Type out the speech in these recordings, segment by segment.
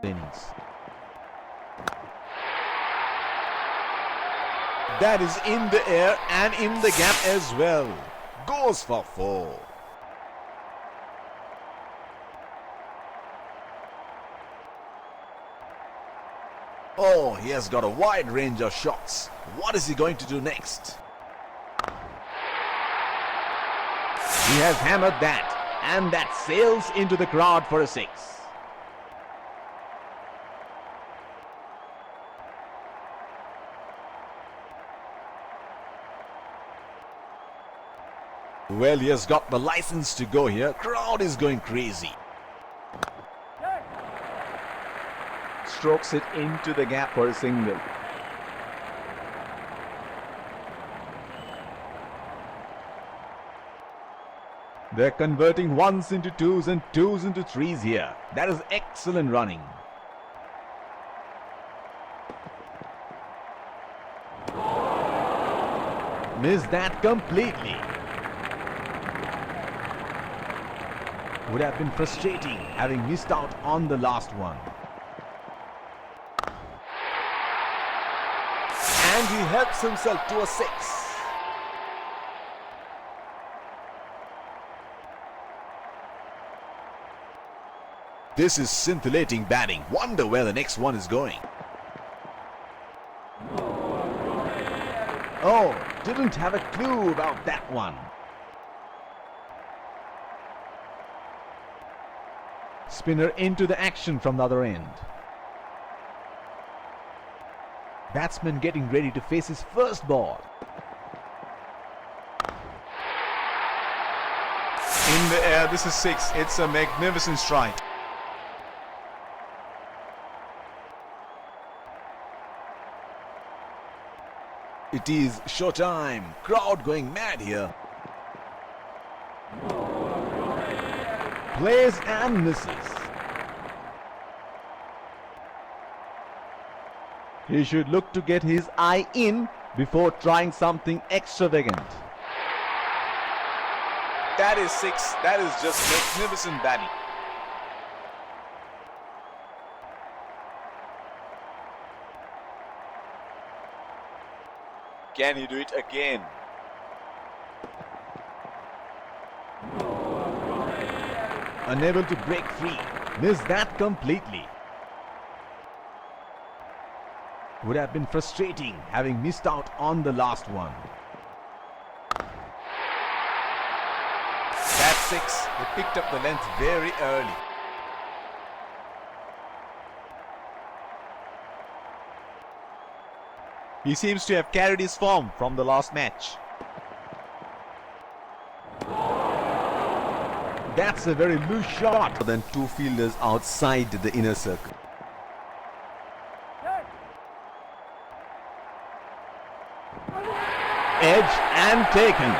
innings. That is in the air and in the gap as well. Goes for 4. Oh, he has got a wide range of shots. What is he going to do next? He has hammered that, and that sails into the crowd for a 6. Well, he has got the license to go here. Crowd is going crazy. Strokes it into the gap for a single. They're converting ones into twos and twos into threes here. That is excellent running. Missed that completely. Would have been frustrating having missed out on the last one. And he helps himself to a 6. This is scintillating batting. Wonder where the next one is going. Oh, didn't have a clue about that one. Spinner into the action from the other end. Batsman getting ready to face his first ball. In the air, this is 6. It's a magnificent strike. It is showtime. Crowd going mad here. Plays and misses. He should look to get his eye in before trying something extravagant. That is 6. That is just magnificent batting. Can he do it again? Unable to break free. Missed that completely. Would have been frustrating having missed out on the last one. That's 6. He picked up the length very early. He seems to have carried his form from the last match. That's a very loose shot. More than 2 fielders outside the inner circle. Edge and taken.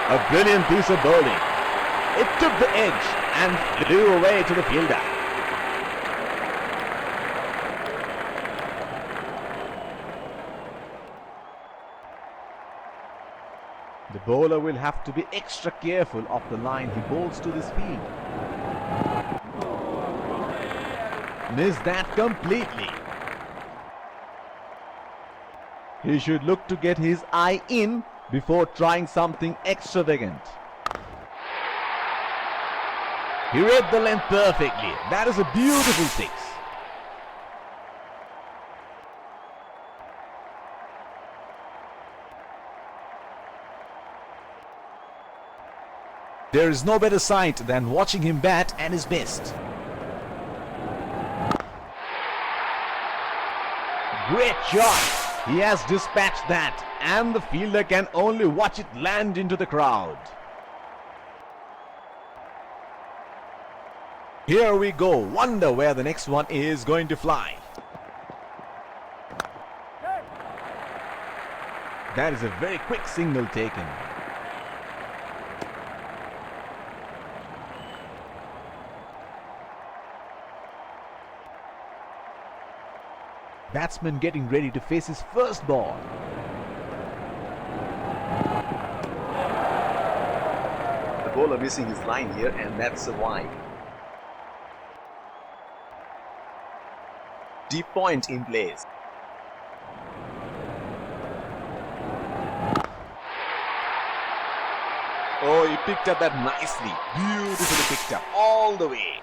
A brilliant piece of bowling. It took the edge and flew away to the fielder. The bowler will have to be extra careful of the line he bowls to this field. Missed that completely. He should look to get his eye in before trying something extravagant. He read the length perfectly. That is a beautiful 6. There is no better sight than watching him bat at his best. Great shot. He has dispatched that, and the fielder can only watch it land into the crowd. Here we go. Wonder where the next one is going to fly. That is a very quick single taken. Batsman getting ready to face his first ball. The bowler missing his line here, and that's a wide. Deep point in place. Oh, he picked up that nicely. Beautifully picked up all the way.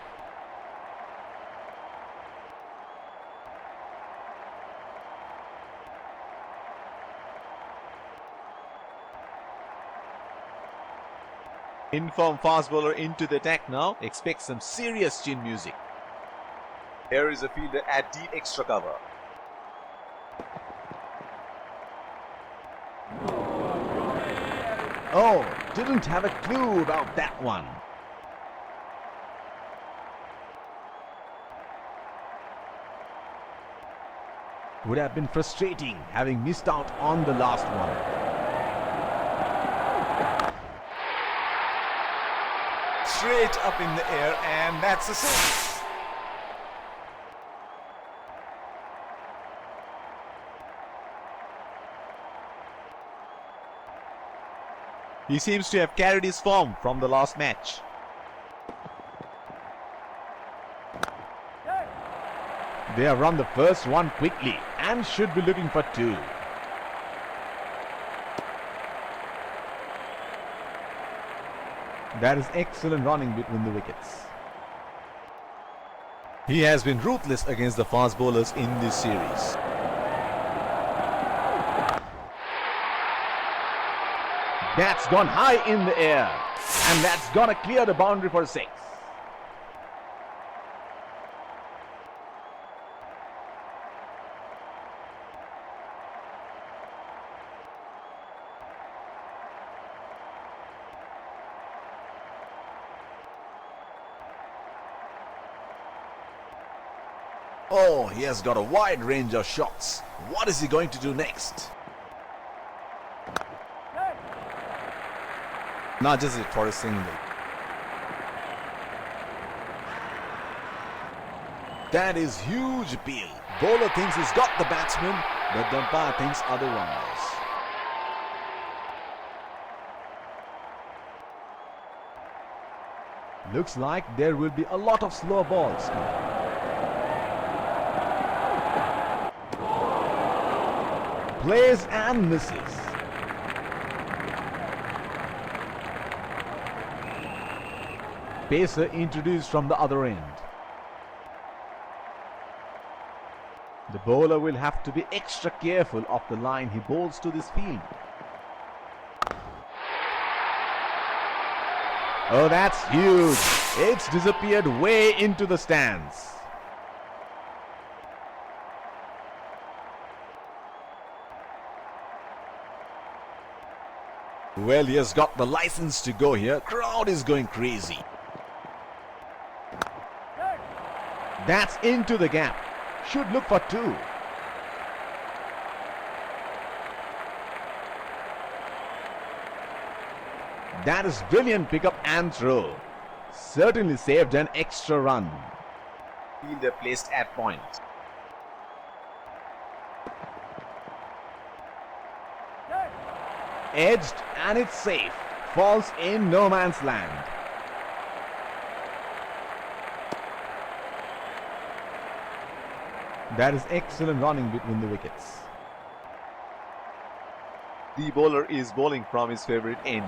Inform fast bowler into the attack now. Expect some serious chin music. Here is a fielder at deep extra cover. Oh, didn't have a clue about that one. Would have been frustrating having missed out on the last one. Straight up in the air, and that's a six. He seems to have carried his form from the last match. They have run the first one quickly and should be looking for two. That is excellent running between the wickets. He has been ruthless against the fast bowlers in this series. That's gone high in the air, and that's gonna clear the boundary for six. Oh, he has got a wide range of shots. What is he going to do next? Nudges it for a single. That is huge appeal. Bowler thinks he's got the batsman, but the umpire thinks otherwise. Looks like there will be a lot of slow balls coming. Plays and misses. Pacer introduced from the other end. The bowler will have to be extra careful of the line he bowls to this field. Oh, that's huge. It's disappeared way into the stands. Well, he has got the license to go here. Crowd is going crazy. That's into the gap. Should look for two. That is brilliant pickup and throw. Certainly saved an extra run. Fielder placed at point. Edged and it's safe. Falls in no man's land. That is excellent running between the wickets. The bowler is bowling from his favorite end.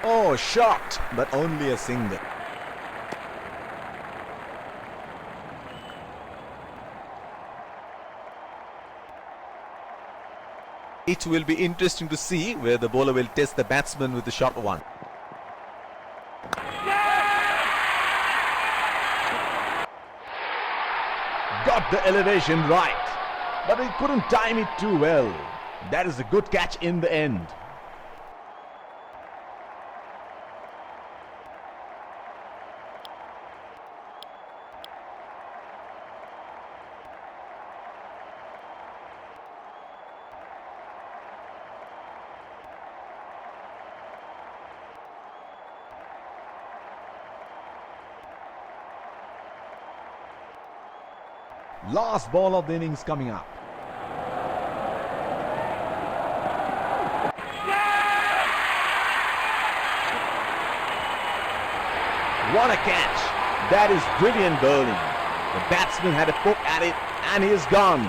Oh, shot, but only a single. It will be interesting to see where the bowler will test the batsman with the short one. Got the elevation right, but he couldn't time it too well. That is a good catch in the end. Last ball of the innings coming up. What a catch! That is brilliant bowling. The batsman had a poke at it and he is gone.